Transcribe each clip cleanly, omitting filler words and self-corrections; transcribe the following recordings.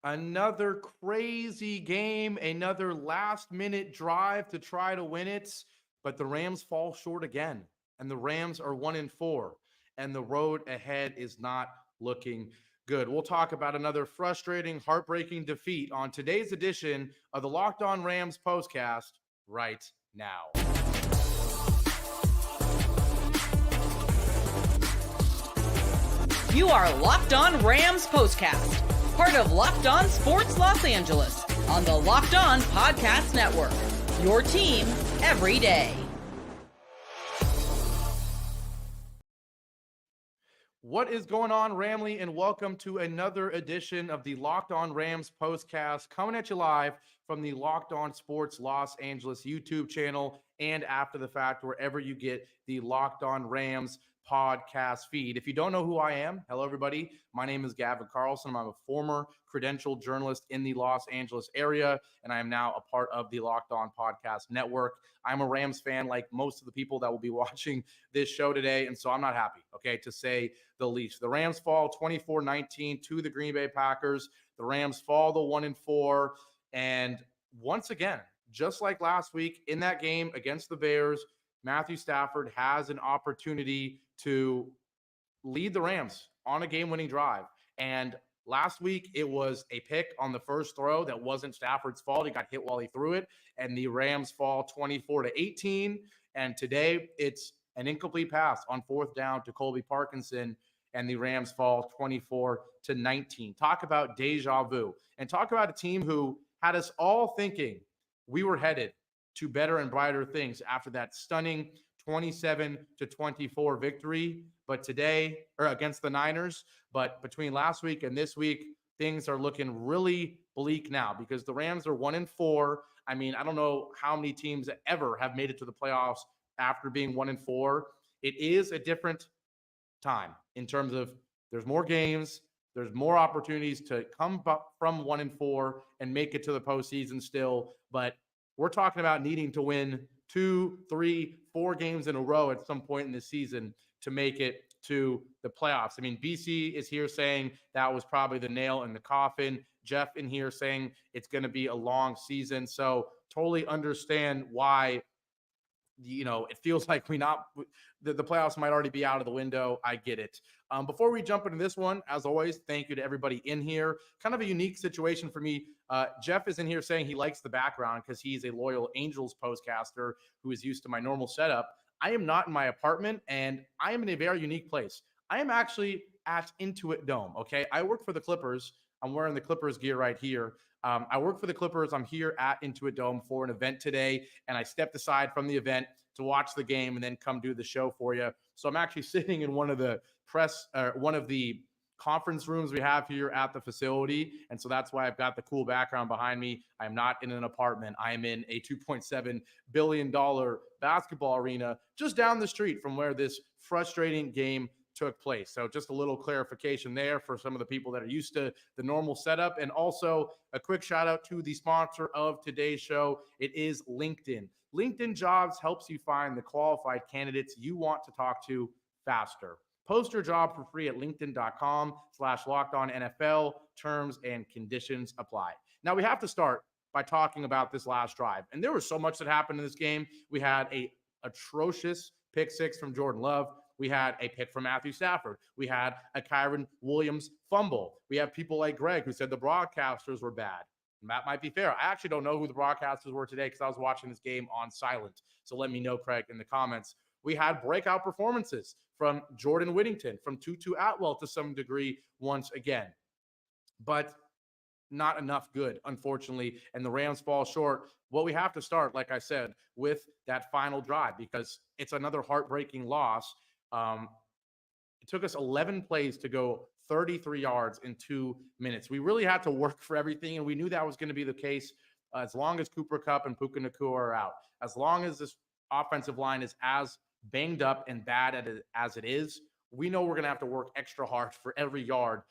Another crazy game, another last-minute drive to try to win it, but the Rams fall short again, and the Rams are 1-4, and the road ahead is not looking good. We'll talk about another frustrating, heartbreaking defeat on today's edition of the Locked On Rams Postcast right now. You are Locked On Rams Postcast, part of Locked On Sports Los Angeles, on the Locked On Podcast Network. Your team every day. What is going on, Ramley, and welcome to another edition of the Locked On Rams Postcast, coming at you live from the Locked On Sports Los Angeles YouTube channel and after the fact, wherever you get the Locked On Rams podcast feed. If you don't know who I am, hello, everybody. My name is Gavin Carlson. I'm a former credentialed journalist in the Los Angeles area, and I am now a part of the Locked On Podcast Network. I'm a Rams fan like most of the people that will be watching this show today, and so I'm not happy, okay, to say the least. The Rams fall 24-19 to the Green Bay Packers. The Rams fall to 1-4, and once again, just like last week in that game against the Bears, Matthew Stafford has an opportunity to lead the Rams on a game-winning drive. And last week, it was a pick on the first throw that wasn't Stafford's fault. He got hit while he threw it, and the Rams fall 24-18. And today, it's an incomplete pass on fourth down to Colby Parkinson, and the Rams fall 24-19. Talk about deja vu, and talk about a team who had us all thinking we were headed to better and brighter things after that stunning 27-24 victory. But today, or against the Niners, but between last week and this week, things are looking really bleak now because the Rams are 1-4. I mean, I don't know how many teams ever have made it to the playoffs after being 1-4. It is a different time in terms of there's more games, there's more opportunities to come from 1-4 and make it to the postseason still. But we're talking about needing to win 2, 3, 4 games in a row at some point in the season to make it to the playoffs. I mean, BC is here saying that was probably the nail in the coffin. Jeff in here saying it's going to be a long season. So totally understand why, it feels like the playoffs might already be out of the window. I get it. Before we jump into this one, as always, thank you to everybody in here. Kind of a unique situation for me. Jeff is in here saying he likes the background because he's a loyal Angels postcaster who is used to my normal setup. I am not in my apartment, and I am in a very unique place. I am actually at Intuit Dome, okay? I work for the Clippers. I'm wearing the Clippers gear right here. I work for the Clippers. I'm here at Intuit Dome for an event today, and I stepped aside from the event to watch the game and then come do the show for you. So I'm actually sitting in one of the conference rooms we have here at the facility. And so that's why I've got the cool background behind me. I'm not in an apartment. I am in a $2.7 billion basketball arena just down the street from where this frustrating game took place. So just a little clarification there for some of the people that are used to the normal setup. And also a quick shout out to the sponsor of today's show. It is LinkedIn. LinkedIn Jobs helps you find the qualified candidates you want to talk to faster. Post your job for free at linkedin.com/lockedonnfl. Terms and conditions apply. Now we have to start by talking about this last drive. And there was so much that happened in this game. We had a atrocious pick six from Jordan Love. We had a pick from Matthew Stafford. We had a Kyron Williams fumble. We have people like Greg who said the broadcasters were bad. And that might be fair. I actually don't know who the broadcasters were today because I was watching this game on silent. So let me know, Craig, in the comments. We had breakout performances from Jordan Whittington, from Tutu Atwell to some degree once again. But not enough good, unfortunately, and the Rams fall short. Well, we have to start, like I said, with that final drive because it's another heartbreaking loss. It took us 11 plays to go 33 yards in 2 minutes. We really had to work for everything, and we knew that was going to be the case as long as Cooper Kupp and Puka Nacua are out. As long as this offensive line is as banged up and bad as it is, we know we're going to have to work extra hard for every yard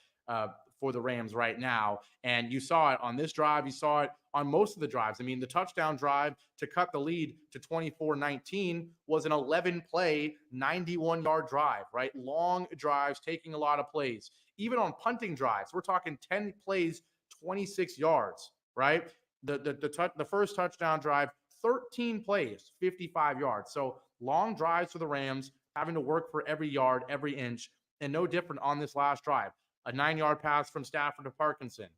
for the Rams right now. And you saw it on this drive. You saw it on most of the drives. I mean, the touchdown drive to cut the lead to 24-19 was an 11-play, 91-yard drive, right? Long drives, taking a lot of plays. Even on punting drives, we're talking 10 plays, 26 yards, right? The first touchdown drive, 13 plays, 55 yards. So long drives for the Rams, having to work for every yard, every inch, and no different on this last drive. A 9-yard pass from Stafford to Parkinson.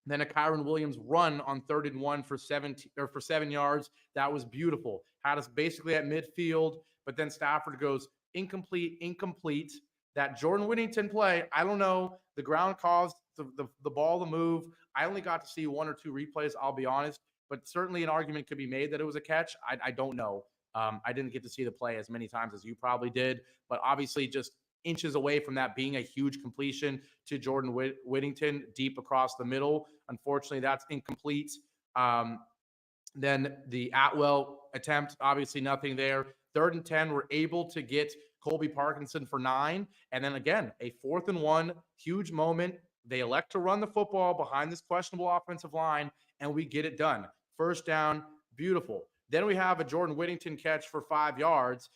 Then a Kyron Williams run on 3rd and 1 for 7 yards. That was beautiful. Had us basically at midfield, but then Stafford goes incomplete. That Jordan Whittington play, I don't know. The ground caused the ball to move. I only got to see 1 or 2 replays, I'll be honest, but certainly an argument could be made that it was a catch. I don't know. I didn't get to see the play as many times as you probably did, but obviously just inches away from that being a huge completion to Jordan Whittington deep across the middle. Unfortunately, that's incomplete. Then the Atwell attempt, obviously nothing there. 3rd and 10, we're able to get Colby Parkinson for 9. And then again, a 4th and 1, huge moment. They elect to run the football behind this questionable offensive line, and we get it done. First down, beautiful. Then we have a Jordan Whittington catch for 5 yards,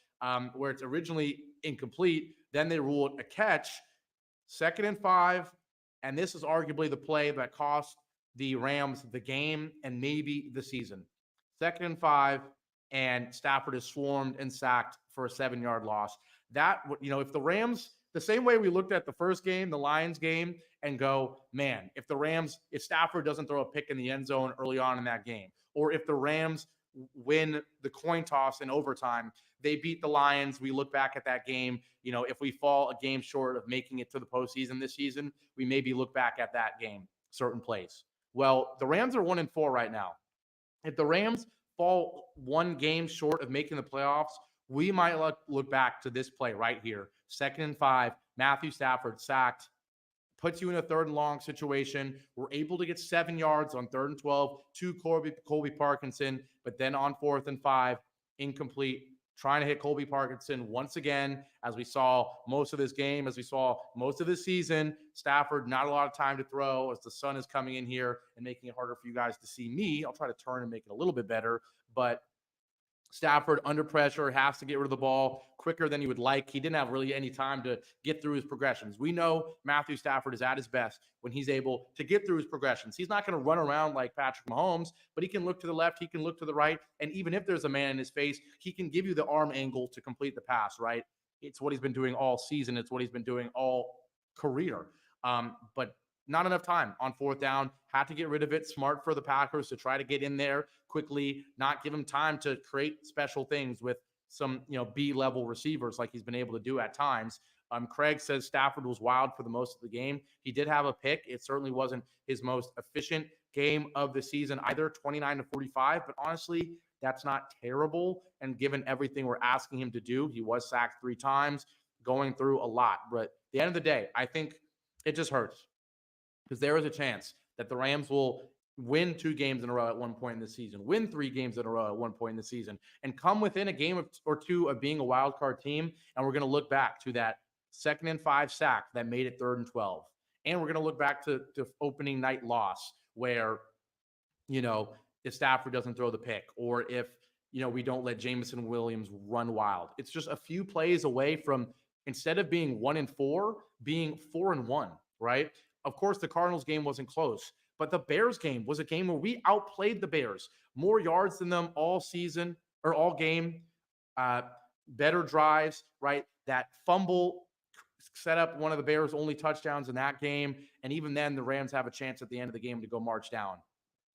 where it's originally incomplete. Then they rule it a catch. 2nd and 5, and this is arguably the play that cost the Rams the game and maybe the season. 2nd and 5, and Stafford is swarmed and sacked for a 7-yard loss. That, if the Rams, the same way we looked at the first game, the Lions game, and go, man, if Stafford doesn't throw a pick in the end zone early on in that game, or if the Rams win the coin toss in overtime, they beat the Lions. We look back at that game. If we fall a game short of making it to the postseason this season, we maybe look back at that game, certain plays. Well, the Rams are 1-4 right now. If the Rams fall 1 game short of making the playoffs, we might look back to this play right here. 2nd and 5, Matthew Stafford sacked, puts you in a 3rd and long situation. We're able to get 7 yards on 3rd and 12 to Colby Parkinson, but then on 4th and 5, incomplete. Trying to hit Colby Parkinson once again, as we saw most of this game, as we saw most of this season. Stafford, not a lot of time to throw as the sun is coming in here and making it harder for you guys to see me. I'll try to turn and make it a little bit better, but Stafford under pressure has to get rid of the ball quicker than he would like. He didn't have really any time to get through his progressions. We know Matthew Stafford is at his best when he's able to get through his progressions. He's not going to run around like Patrick Mahomes, but he can look to the left, he can look to the right, and even if there's a man in his face, he can give you the arm angle to complete the pass, right? It's what he's been doing all season. It's what he's been doing all career. But not enough time on 4th down. Had to get rid of it. Smart for the Packers to try to get in there quickly, not give him time to create special things with some, B-level receivers like he's been able to do at times. Craig says Stafford was wild for the most of the game. He did have a pick. It certainly wasn't his most efficient game of the season either, 29-45, but honestly, that's not terrible. And given everything we're asking him to do, he was sacked 3 times, going through a lot. But at the end of the day, I think it just hurts, because there is a chance that the Rams will win 2 games in a row at one point in the season, win 3 games in a row at one point in the season, and come within a game or 2 of being a wild card team. And we're going to look back to that 2nd and 5 sack that made it 3rd and 12. And we're going to look back to opening night loss where, if Stafford doesn't throw the pick, or if, we don't let Jameson Williams run wild. It's just a few plays away from, instead of being 1-4, being 4-1, right? Of course, the Cardinals game wasn't close, but the Bears game was a game where we outplayed the Bears. More yards than them all season or all game. Better drives, right? That fumble set up one of the Bears' only touchdowns in that game. And even then, the Rams have a chance at the end of the game to go march down,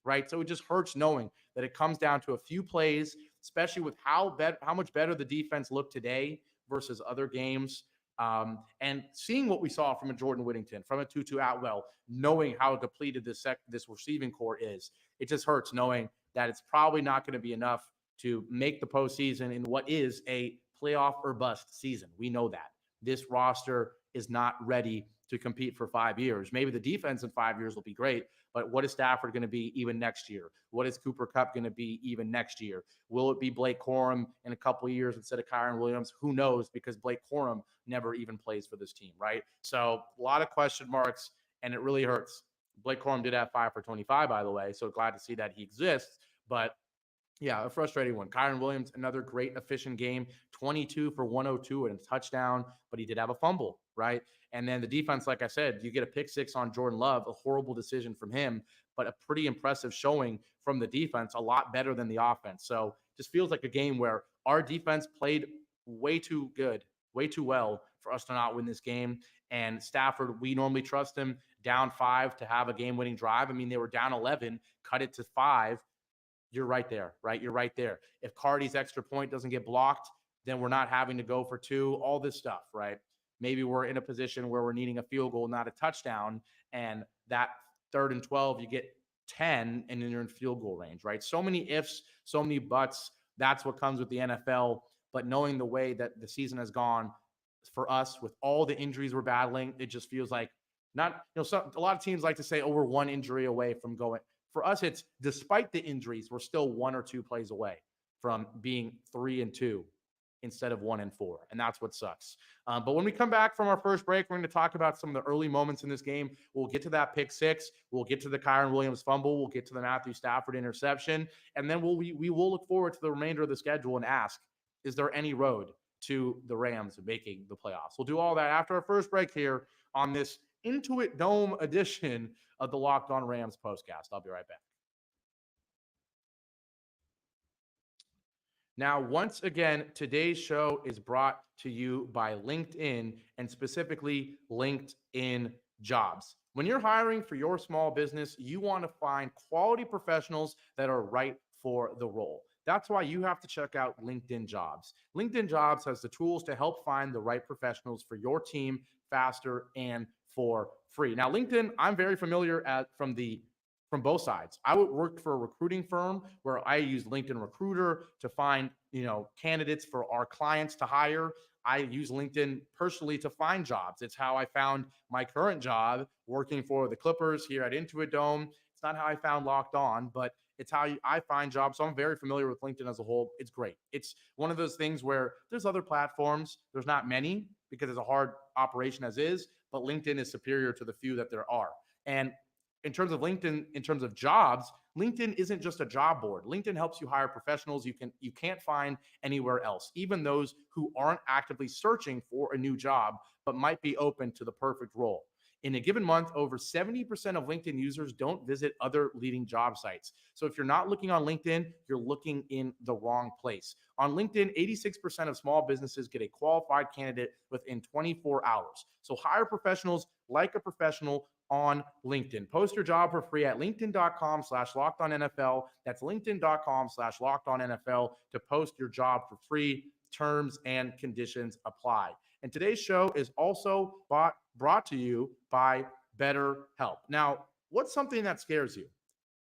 right? So it just hurts knowing that it comes down to a few plays, especially with how much better the defense looked today versus other games. And seeing what we saw from a Jordan Whittington, from a Tutu Atwell, knowing how depleted this receiving core is, it just hurts knowing that it's probably not going to be enough to make the postseason in what is a playoff or bust season. We know that this roster is not ready to compete for 5 years. Maybe the defense in 5 years will be great, but what is Stafford going to be even next year? What is Cooper Kupp going to be even next year? Will it be Blake Corum in a couple of years instead of Kyron Williams? Who knows? Because Blake Corum never even plays for this team, right? So a lot of question marks, and it really hurts. Blake Corum did have 5 for 25, by the way, so glad to see that he exists. But Yeah, a frustrating one. Kyron Williams, another great efficient game, 22 for 102 and a touchdown, but he did have a fumble, right? And then the defense, like I said, you get a pick six on Jordan Love, a horrible decision from him, but a pretty impressive showing from the defense, a lot better than the offense. So just feels like a game where our defense played way too good, way too well for us to not win this game. And Stafford, we normally trust him down 5 to have a game-winning drive. I mean, they were down 11, cut it to 5. You're right there, right? You're right there. If Cardi's extra point doesn't get blocked, then we're not having to go for 2, all this stuff, right? Maybe we're in a position where we're needing a field goal, not a touchdown. And that 3rd and 12, you get 10 and then you're in field goal range, right? So many ifs, so many buts. That's what comes with the NFL. But knowing the way that the season has gone for us with all the injuries we're battling, it just feels like not, a lot of teams like to say, oh, we're 1 injury away from going. For us, it's despite the injuries, we're still 1 or 2 plays away from being 3-2 instead of 1-4. And that's what sucks. But when we come back from our first break, we're going to talk about some of the early moments in this game. We'll get to that pick six. We'll get to the Kyron Williams fumble. We'll get to the Matthew Stafford interception. And then we will look forward to the remainder of the schedule and ask, is there any road to the Rams making the playoffs? We'll do all that after our first break here on this Intuit Dome edition of the Locked On Rams Postcast. I'll be right back. Now, once again, today's show is brought to you by LinkedIn and specifically LinkedIn Jobs. When you're hiring for your small business, you want to find quality professionals that are right for the role. That's why you have to check out LinkedIn Jobs. LinkedIn Jobs has the tools to help find the right professionals for your team faster and for free. Now, LinkedIn, I'm very familiar from both sides. I worked for a recruiting firm where I use LinkedIn Recruiter to find, candidates for our clients to hire. I use LinkedIn personally to find jobs. It's how I found my current job working for the Clippers here at Intuit Dome. It's not how I found Locked On, but it's how I find jobs. So I'm very familiar with LinkedIn as a whole. It's great. It's one of those things where there's other platforms. There's not many because it's a hard operation as is, but LinkedIn is superior to the few that there are. And in terms of LinkedIn, in terms of jobs, LinkedIn isn't just a job board. LinkedIn helps you hire professionals you can't find anywhere else, even those who aren't actively searching for a new job, but might be open to the perfect role. In a given month, over 70% of LinkedIn users don't visit other leading job sites. So if you're not looking on LinkedIn, you're looking in the wrong place. On LinkedIn, 86% of small businesses get a qualified candidate within 24 hours. So hire professionals like a professional on LinkedIn. Post your job for free at linkedin.com/lockedonnfl. That's linkedin.com/lockedonnfl to post your job for free. Terms and conditions apply. And today's show is also brought to you by BetterHelp. Now, what's something that scares you?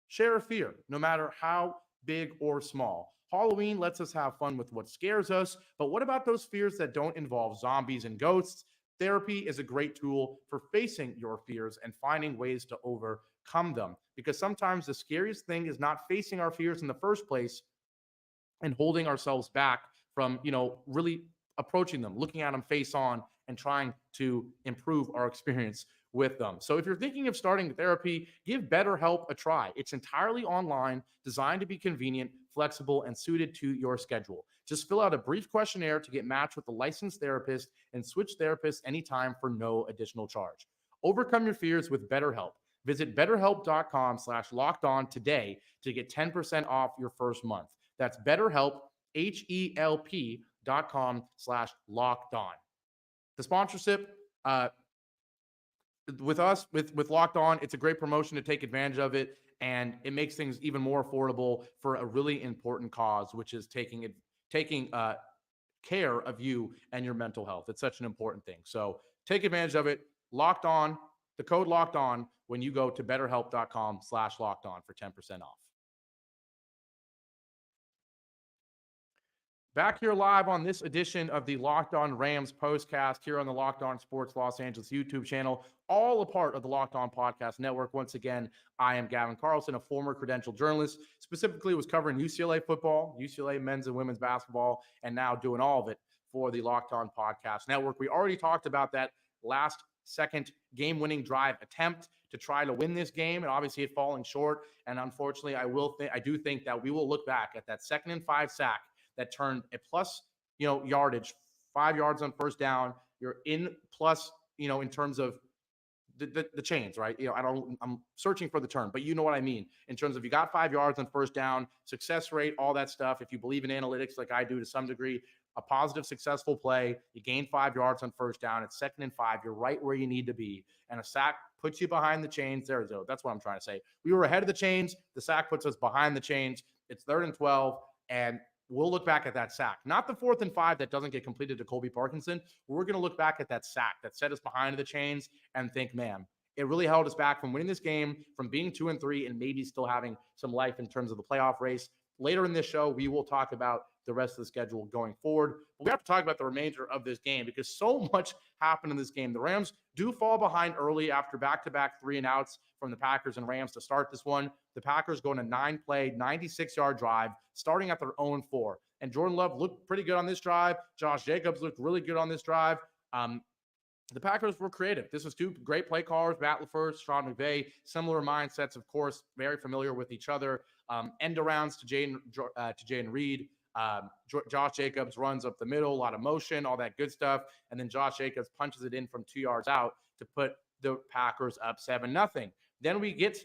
Share a fear, no matter how big or small. Halloween lets us have fun with what scares us, but what about those fears that don't involve zombies and ghosts? Therapy is a great tool for facing your fears and finding ways to overcome them, because sometimes the scariest thing is not facing our fears in the first place and holding ourselves back from, really approaching them, looking at them face on, and trying to improve our experience with them. So if you're thinking of starting therapy, give BetterHelp a try. It's entirely online, designed to be convenient, flexible, and suited to your schedule. Just fill out a brief questionnaire to get matched with a licensed therapist and switch therapists anytime for no additional charge. Overcome your fears with BetterHelp. Visit betterhelp.com/lockedon today to get 10% off your first month. That's BetterHelp, HELP.com/lockedon. The sponsorship, with us, with Locked On, it's a great promotion to take advantage of it, and it makes things even more affordable for a really important cause, which is taking care of you and your mental health. It's such an important thing. So take advantage of it. Locked On, the code Locked On when you go to betterhelp.com/lockedon for 10% off. Back here live on this edition of the Locked On Rams Postcast here on the Locked On Sports Los Angeles YouTube channel, all a part of the Locked On Podcast Network. Once again, I am Gavin Carlson, a former credentialed journalist, specifically was covering UCLA football, UCLA men's and women's basketball, and now doing all of it for the Locked On Podcast Network. We already talked about that last second game-winning drive attempt to try to win this game, and obviously it falling short. And unfortunately, I do think that we will look back at that 2nd and 5 sack that turned a plus, yardage, 5 yards on first down. You're in plus, in terms of the chains, right? I'm searching for the term, but you know what I mean. In terms of you got 5 yards on first down, success rate, all that stuff. If you believe in analytics like I do to some degree, a positive, successful play, you gain 5 yards on first down. It's 2nd and 5. You're right where you need to be. And a sack puts you behind the chains. That's what I'm trying to say. We were ahead of the chains. The sack puts us behind the chains. It's 3rd and 12. And we'll look back at that sack, not the 4th and 5 that doesn't get completed to Colby Parkinson. We're going to look back at that sack that set us behind the chains and think, man, it really held us back from winning this game, from being 2-3, and maybe still having some life in terms of the playoff race. Later in this show, we will talk about the rest of the schedule going forward. But we have to talk about the remainder of this game because so much happened in this game. The Rams do fall behind early after back-to-back 3-and-outs from the Packers and Rams to start this one. The Packers go on a 9-play, 96-yard drive, starting at their own 4. And Jordan Love looked pretty good on this drive. Josh Jacobs looked really good on this drive. The Packers were creative. This was 2 great play callers, Matt LaFleur, Sean McVay, similar mindsets, of course, very familiar with each other. End arounds to Jayden Reed. Josh Jacobs runs up the middle, a lot of motion, all that good stuff. And then Josh Jacobs punches it in from 2 yards out to put the Packers up 7-0. Then we get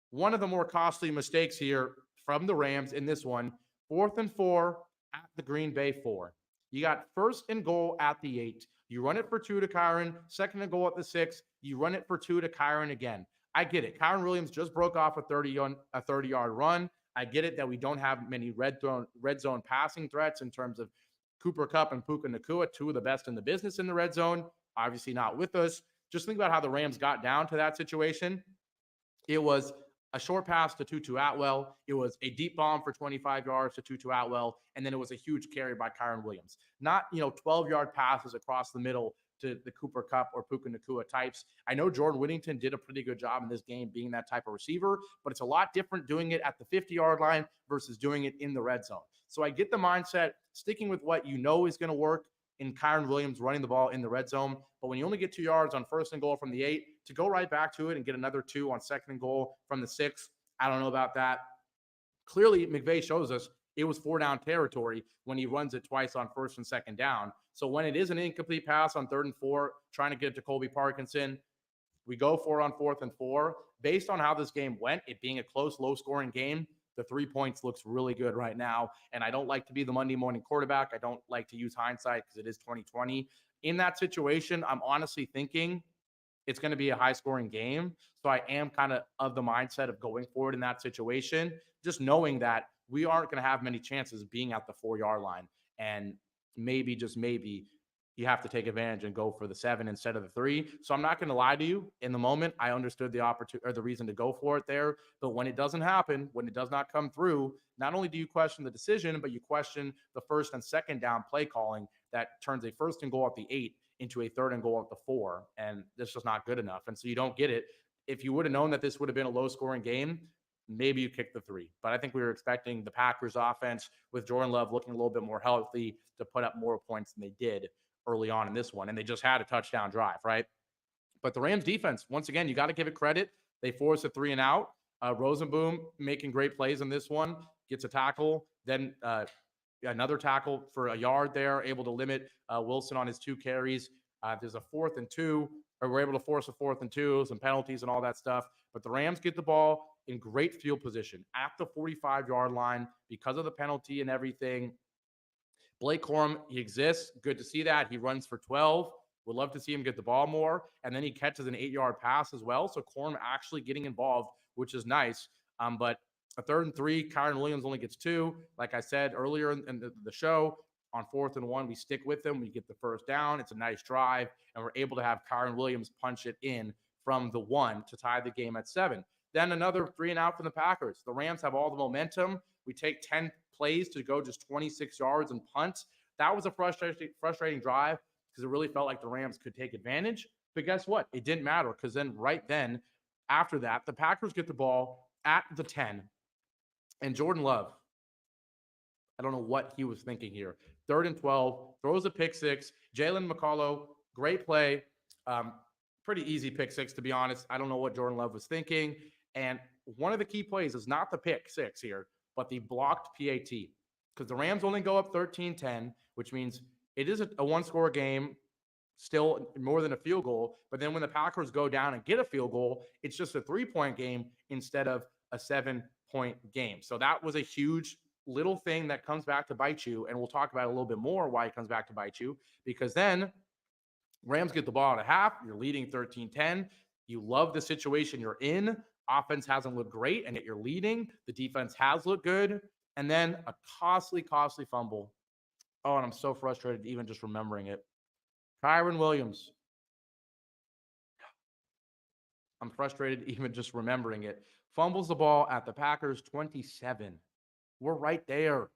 one of the more costly mistakes here from the Rams in this one. 4th and 4 at the Green Bay 4. You got 1st and goal at the 8. You run it for 2 to Kyren. 2nd and goal at the 6. You run it for 2 to Kyren again. I get it. Kyren Williams just broke off a 30-yard run. I get it that we don't have many red zone passing threats in terms of Cooper Kupp and Puka Nacua, 2 of the best in the business in the red zone. Obviously not with us. Just think about how the Rams got down to that situation. It was a short pass to Tutu Atwell. It was a deep bomb for 25 yards to Tutu Atwell. And then it was a huge carry by Kyren Williams. Not, 12-yard passes across the middle to the Cooper Kupp or Puka Nacua types. I know Jordan Whittington did a pretty good job in this game being that type of receiver, but it's a lot different doing it at the 50-yard line versus doing it in the red zone. So I get the mindset, sticking with what you know is going to work in Kyren Williams running the ball in the red zone. But when you only get 2 yards on 1st and goal from the 8, to go right back to it and get another 2 on 2nd and goal from the 6, I don't know about that. Clearly, McVay shows us it was 4-down territory when he runs it twice on 1st and 2nd down. So when it is an incomplete pass on 3rd and 4, trying to get it to Colby Parkinson, we go for it on 4th and 4. Based on how this game went, it being a close, low-scoring game, the 3 points looks really good right now. And I don't like to be the Monday morning quarterback. I don't like to use hindsight because it is 2020. In that situation, I'm honestly thinking it's going to be a high-scoring game. So I am kind of the mindset of going forward in that situation, just knowing that we aren't going to have many chances being at the 4-yard line. And maybe, just maybe, you have to take advantage and go for the 7 instead of the 3. So I'm not going to lie to you. In the moment, I understood the opportunity or the reason to go for it there. But when it doesn't happen, when it does not come through, not only do you question the decision, but you question the 1st and 2nd down play calling that turns a 1st and goal at the 8 into a 3rd and goal at the 4. And this was not good enough. And so you don't get it. If you would have known that this would have been a low-scoring game, maybe you kick the 3. But I think we were expecting the Packers offense with Jordan Love looking a little bit more healthy to put up more points than they did early on in this one. And they just had a touchdown drive, right? But the Rams defense, once again, you got to give it credit. They forced a 3-and-out. Rosenboom making great plays in this one, gets a tackle, then another tackle for a yard there, able to limit Wilson on his 2 carries. There's a 4th and 2, or we're able to force a 4th and 2, some penalties and all that stuff. But the Rams get the ball in great field position at the 45-yard line because of the penalty and everything. Blake Corum, he exists. Good to see that. He runs for 12. Would love to see him get the ball more. And then he catches an 8-yard pass as well. So Corum actually getting involved, which is nice. But a 3rd and 3, Kyren Williams only gets 2. Like I said earlier in the show, on 4th and 1, we stick with them. We get the 1st down. It's a nice drive. And we're able to have Kyren Williams punch it in from the 1 to tie the game at 7. Then another 3-and-out from the Packers. The Rams have all the momentum. We take 10 plays to go just 26 yards and punt. That was a frustrating drive because it really felt like the Rams could take advantage. But guess what? It didn't matter because then after that, the Packers get the ball at the 10. And Jordan Love, I don't know what he was thinking here. 3rd and 12, throws a pick 6. Jalen McCullough, great play. Pretty easy pick six, to be honest. I don't know what Jordan Love was thinking. And one of the key plays is not the pick six here, but the blocked PAT. Because the Rams only go up 13-10, which means it is a one-score game, still more than a field goal. But then when the Packers go down and get a field goal, it's just a 3-point game instead of a 7-point game. So that was a huge little thing that comes back to bite you. And we'll talk about it a little bit more why it comes back to bite you, because then Rams get the ball at a half. You're leading 13-10. You love the situation you're in. Offense hasn't looked great, and yet you're leading. The defense has looked good. And then a costly fumble. Oh, and I'm so frustrated even just remembering it. Kyren Williams. I'm frustrated even just remembering it. Fumbles the ball at the Packers 27. We're right there.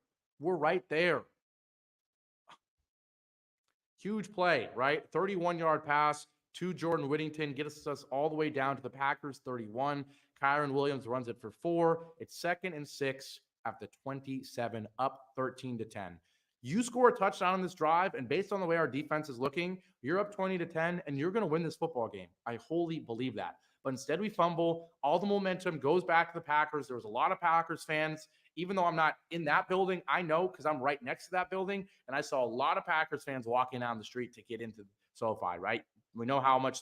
Huge play, right? 31-yard pass to Jordan Whittington gets us all the way down to the Packers 31. Kyren Williams runs it for 4. It's 2nd and 6 after 27, up 13-10. You score a touchdown on this drive, and based on the way our defense is looking, you're up 20-10, and you're going to win this football game. I wholly believe that. But instead we fumble. All the momentum goes back to the Packers. There was a lot of Packers fans. Even though I'm not in that building, I know because I'm right next to that building, and I saw a lot of Packers fans walking down the street to get into SoFi, right? We know how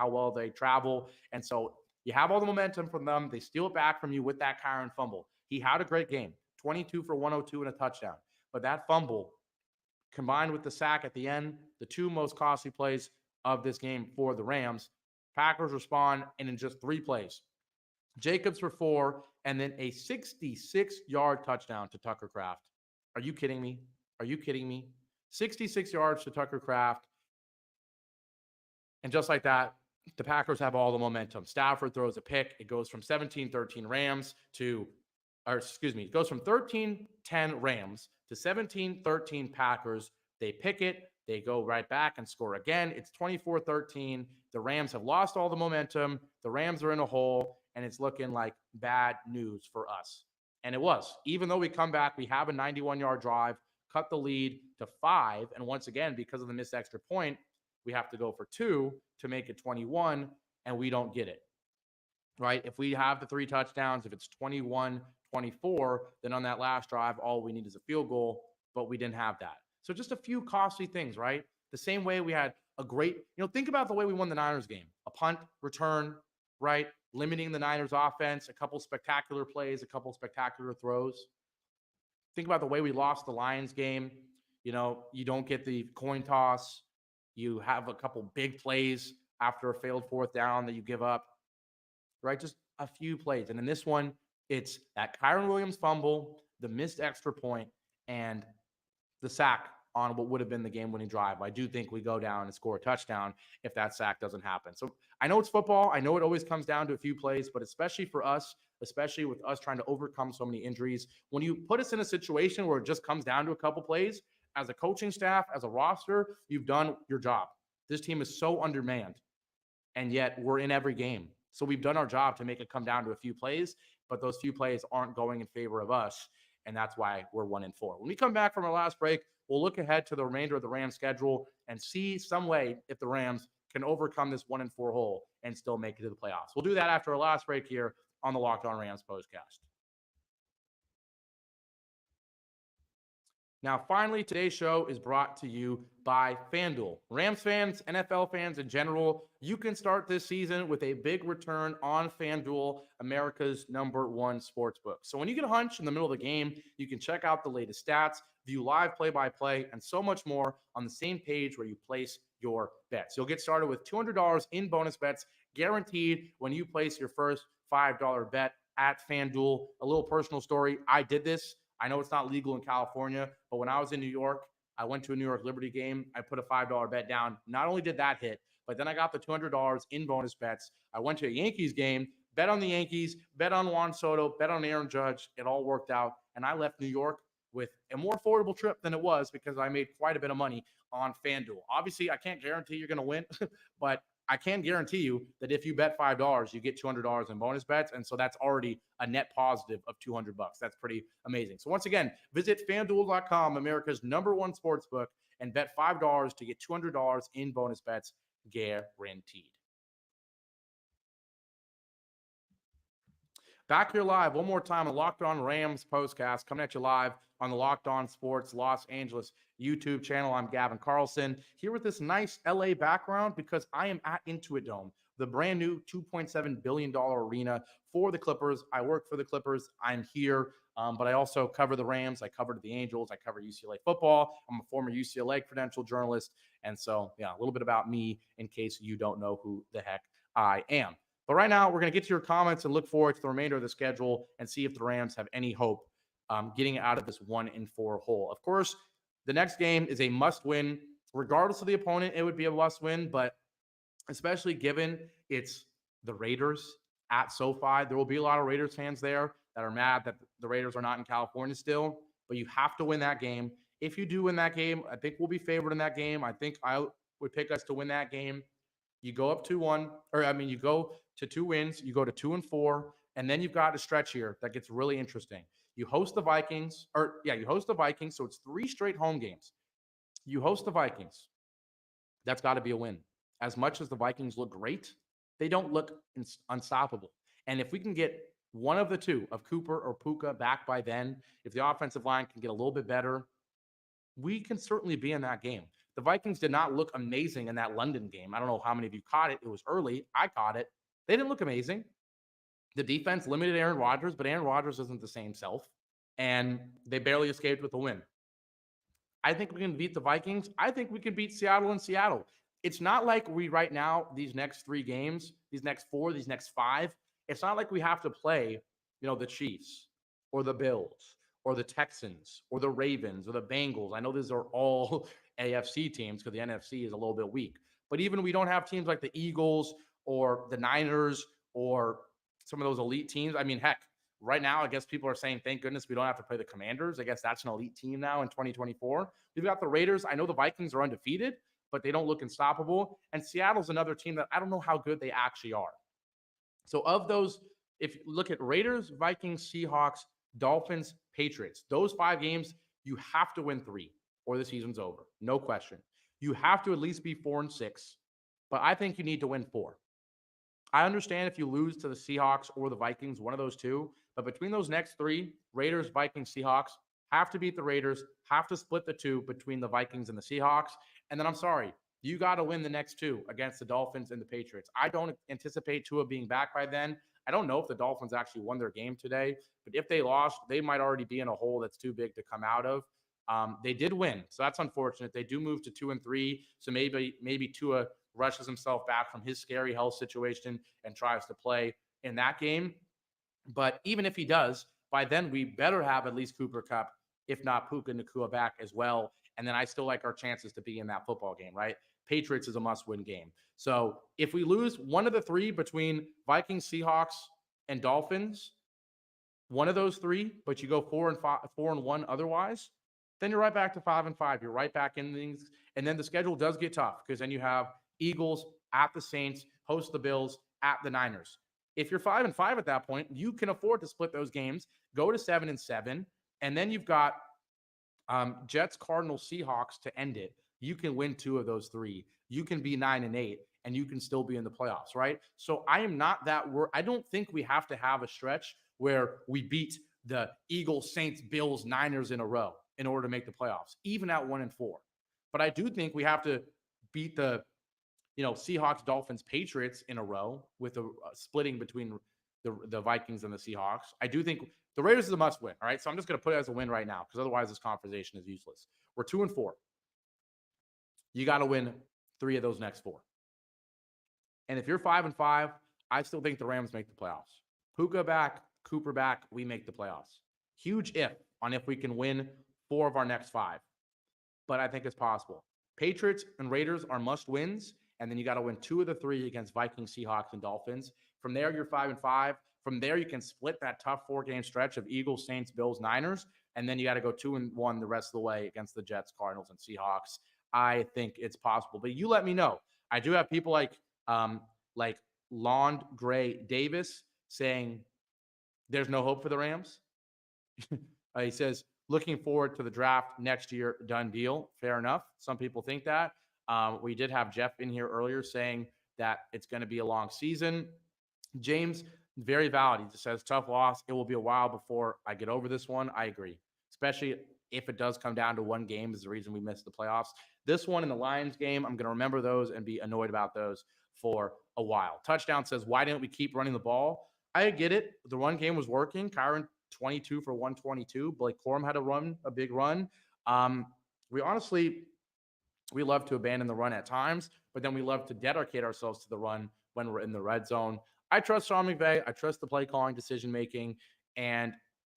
well they travel, and so you have all the momentum from them. They steal it back from you with that Kyren fumble. He had a great game, 22 for 102 and a touchdown. But that fumble, combined with the sack at the end, the two most costly plays of this game for the Rams, Packers respond, and in just 3 plays, Jacobs for 4, and then a 66-yard touchdown to Tucker Kraft. Are you kidding me? 66 yards to Tucker Kraft. And just like that, the Packers have all the momentum. Stafford throws a pick. It goes from 17-13 Rams it goes from 13-10 Rams to 17-13 Packers. They pick it. They go right back and score again. It's 24-13. The Rams have lost all the momentum. The Rams are in a hole, and it's looking like bad news for us. And it was. Even though we come back, we have a 91-yard drive, cut the lead to 5. And once again, because of the missed extra point, we have to go for 2 to make it 21, and we don't get it, right? If we have the 3 touchdowns, if it's 21-24, then on that last drive, all we need is a field goal, but we didn't have that. So just a few costly things, right? The same way we had a great, think about the way we won the Niners game. A punt, return, right? Limiting the Niners offense, a couple spectacular plays, a couple spectacular throws. Think about the way we lost the Lions game. You don't get the coin toss. You have a couple big plays after a failed 4th down that you give up, right? Just a few plays. And in this one, it's that Kyren Williams fumble, the missed extra point, and the sack on what would have been the game-winning drive. I do think we go down and score a touchdown if that sack doesn't happen. So I know it's football. I know it always comes down to a few plays, but especially for us, especially with us trying to overcome so many injuries, when you put us in a situation where it just comes down to a couple plays, as a coaching staff, as a roster, you've done your job. This team is so undermanned, and yet we're in every game. So we've done our job to make it come down to a few plays, but those few plays aren't going in favor of us, and that's why we're 1-4. When we come back from our last break, we'll look ahead to the remainder of the Rams schedule and see some way if the Rams can overcome this 1-4 hole and still make it to the playoffs. We'll do that after our last break here on the Locked On Rams Postcast. Now, finally, today's show is brought to you by FanDuel. Rams fans, NFL fans in general, you can start this season with a big return on FanDuel, America's #1 sportsbook. So when you get a hunch in the middle of the game, you can check out the latest stats, view live play-by-play, and so much more on the same page where you place your bets. You'll get started with $200 in bonus bets guaranteed when you place your first $5 bet at FanDuel. A little personal story. I did this. I know it's not legal in California, but when I was in New York, I went to a New York Liberty game. I put a $5 bet down. Not only did that hit, but then I got the $200 in bonus bets. I went to a Yankees game, bet on the Yankees, bet on Juan Soto, bet on Aaron Judge. It all worked out, and I left New York with a more affordable trip than it was because I made quite a bit of money on FanDuel. Obviously, I can't guarantee you're going to win, but I can guarantee you that if you bet $5, you get $200 in bonus bets. And so that's already a net positive of $200. That's pretty amazing. So once again, visit FanDuel.com, America's #1 sportsbook, and bet $5 to get $200 in bonus bets guaranteed. Back here live one more time on Locked On Rams Postcast, coming at you live on the Locked On Sports Los Angeles YouTube channel. I'm Gavin Carlson, here with this nice LA background because I am at Intuit Dome, the brand new $2.7 billion arena for the Clippers. I work for the Clippers. I'm here, but I also cover the Rams. I covered the Angels. I cover UCLA football. I'm a former UCLA credentialed journalist. And so, yeah, a little bit about me in case you don't know who the heck I am. But right now, we're going to get to your comments and look forward to the remainder of the schedule and see if the Rams have any hope getting out of this 1-4 hole. Of course, the next game is a must-win. Regardless of the opponent, it would be a must-win, but especially given it's the Raiders at SoFi, there will be a lot of Raiders fans there that are mad that the Raiders are not in California still, but you have to win that game. If you do win that game, I think we'll be favored in that game. I think I would pick us to win that game. You go up 2-1, you go to 2 wins, you go to 2-4, and then you've got a stretch here that gets really interesting. You host the Vikings, so it's 3 straight home games. You host the Vikings. That's got to be a win. As much as the Vikings look great, they don't look unstoppable. And if we can get one of the two, of Cooper or Puka, back by then, if the offensive line can get a little bit better, we can certainly be in that game. The Vikings did not look amazing in that London game. I don't know how many of you caught it. It was early. I caught it. They didn't look amazing. The defense limited Aaron Rodgers, but Aaron Rodgers isn't the same self, and they barely escaped with a win. I think we can beat the Vikings. I think we can beat Seattle in Seattle. It's not like we right now, these next 3 games, these next 4, these next 5, it's not like we have to play, the Chiefs or the Bills or the Texans or the Ravens or the Bengals. I know these are all AFC teams because the NFC is a little bit weak. But even we don't have teams like the Eagles or the Niners or some of those elite teams. I mean, heck, right now, I guess people are saying, thank goodness we don't have to play the Commanders. I guess that's an elite team now in 2024. We've got the Raiders. I know the Vikings are undefeated, but they don't look unstoppable. And Seattle's another team that I don't know how good they actually are. So of those, if you look at Raiders, Vikings, Seahawks, Dolphins, Patriots, those 5 games, you have to win 3 or the season's over. No question. You have to at least be 4-6, but I think you need to win 4. I understand if you lose to the Seahawks or the Vikings, one of those two, but between those next 3, Raiders, Vikings, Seahawks, have to beat the Raiders, have to split the 2 between the Vikings and the Seahawks. And then I'm sorry, you got to win the next 2 against the Dolphins and the Patriots. I don't anticipate Tua being back by then. I don't know if the Dolphins actually won their game today, but if they lost, they might already be in a hole that's too big to come out of. They did win, so that's unfortunate. They do move to 2-3, so maybe Tua rushes himself back from his scary health situation and tries to play in that game. But even if he does, by then we better have at least Cooper Kupp, if not Puka Nacua, back as well. And then I still like our chances to be in that football game, right? Patriots is a must-win game. So if we lose one of the 3 between Vikings, Seahawks, and Dolphins, one of those 3, but you go 4-1 otherwise, then you're right back to 5-5. You're right back in things. And then the schedule does get tough because then you have Eagles at the Saints, host the Bills, at the Niners. If you're 5-5 at that point, you can afford to split those games, go to 7-7, and then you've got Jets, Cardinals, Seahawks to end it. You can win 2 of those 3. You can be 9-8, and you can still be in the playoffs, right? So I am not that worried. I don't think we have to have a stretch where we beat the Eagles, Saints, Bills, Niners in a row in order to make the playoffs, even at 1-4. But I do think we have to beat the Seahawks, Dolphins, Patriots in a row with a splitting between the Vikings and the Seahawks. I do think the Raiders is a must win. All right. So I'm just going to put it as a win right now because otherwise this conversation is useless. We're 2-4. You got to win 3 of those next 4. And if you're 5-5, I still think the Rams make the playoffs. Puka back, Cooper back, we make the playoffs. Huge if we can win 4 of our next 5. But I think it's possible. Patriots and Raiders are must wins. And then you got to win 2 of the 3 against Vikings, Seahawks, and Dolphins. From there, you're 5-5. From there, you can split that tough 4-game stretch of Eagles, Saints, Bills, Niners. And then you got to go 2-1 the rest of the way against the Jets, Cardinals, and Seahawks. I think it's possible. But you let me know. I do have people like Lond Gray Davis saying there's no hope for the Rams. He says, looking forward to the draft next year, done deal. Fair enough. Some people think that. We did have Jeff in here earlier saying that it's going to be a long season. James very valid. He just says tough loss. It will be a while before I get over this one. I agree, especially if it does come down to one game is the reason we missed the playoffs. This one in the Lions game, I'm going to remember those and be annoyed about those for a while. Touchdown says, why didn't we keep running the ball? I get it. The run game was working. Kyron 22 for 122. Blake Corum had a big run. We love to abandon the run at times, but then we love to dedicate ourselves to the run when we're in the red zone. I trust Sean McVay. I trust the play calling, decision making, and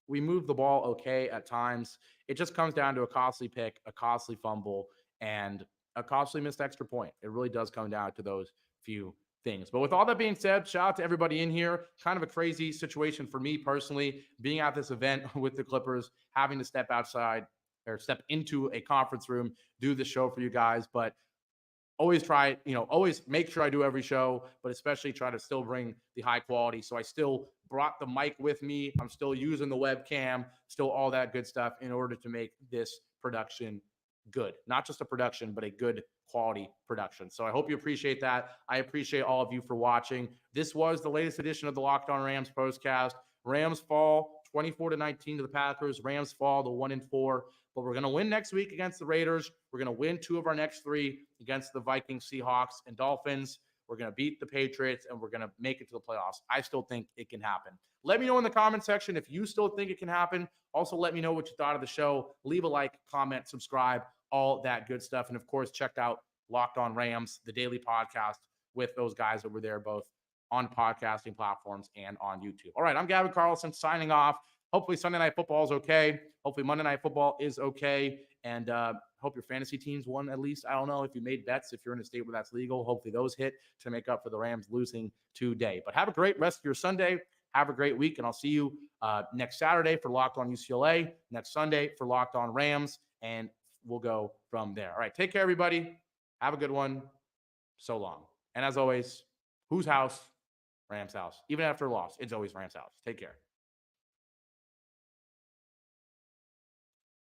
we move the ball okay at times. It just comes down to a costly pick, a costly fumble, and a costly missed extra point. It really does come down to those few things. But with all that being said, shout out to everybody in here. Kind of a crazy situation for me personally, being at this event with the Clippers, having to step outside or step into a conference room, do the show for you guys. But always always make sure I do every show, but especially try to still bring the high quality. So I still brought the mic with me. I'm still using the webcam, still all that good stuff in order to make this production good. Not just a production, but a good quality production. So I hope you appreciate that. I appreciate all of you for watching. This was the latest edition of the Locked On Rams Postcast. Rams fall 24-19 to the Packers. Rams fall to 1-4. But we're going to win next week against the Raiders. We're going to win 2 of our next 3 against the Vikings, Seahawks, and Dolphins. We're going to beat the Patriots, and we're going to make it to the playoffs. I still think it can happen. Let me know in the comment section if you still think it can happen. Also, let me know what you thought of the show. Leave a like, comment, subscribe, all that good stuff. And, of course, check out Locked On Rams, the daily podcast with those guys over there, both on podcasting platforms and on YouTube. All right, I'm Gavin Carlson signing off. Hopefully Sunday Night Football is okay. Hopefully Monday Night Football is okay. And hope your fantasy teams won at least. I don't know if you made bets, if you're in a state where that's legal. Hopefully those hit to make up for the Rams losing today. But have a great rest of your Sunday. Have a great week. And I'll see you next Saturday for Locked On UCLA, next Sunday for Locked On Rams. And we'll go from there. All right, take care, everybody. Have a good one. So long. And as always, whose house? Rams house. Even after a loss, it's always Rams house. Take care.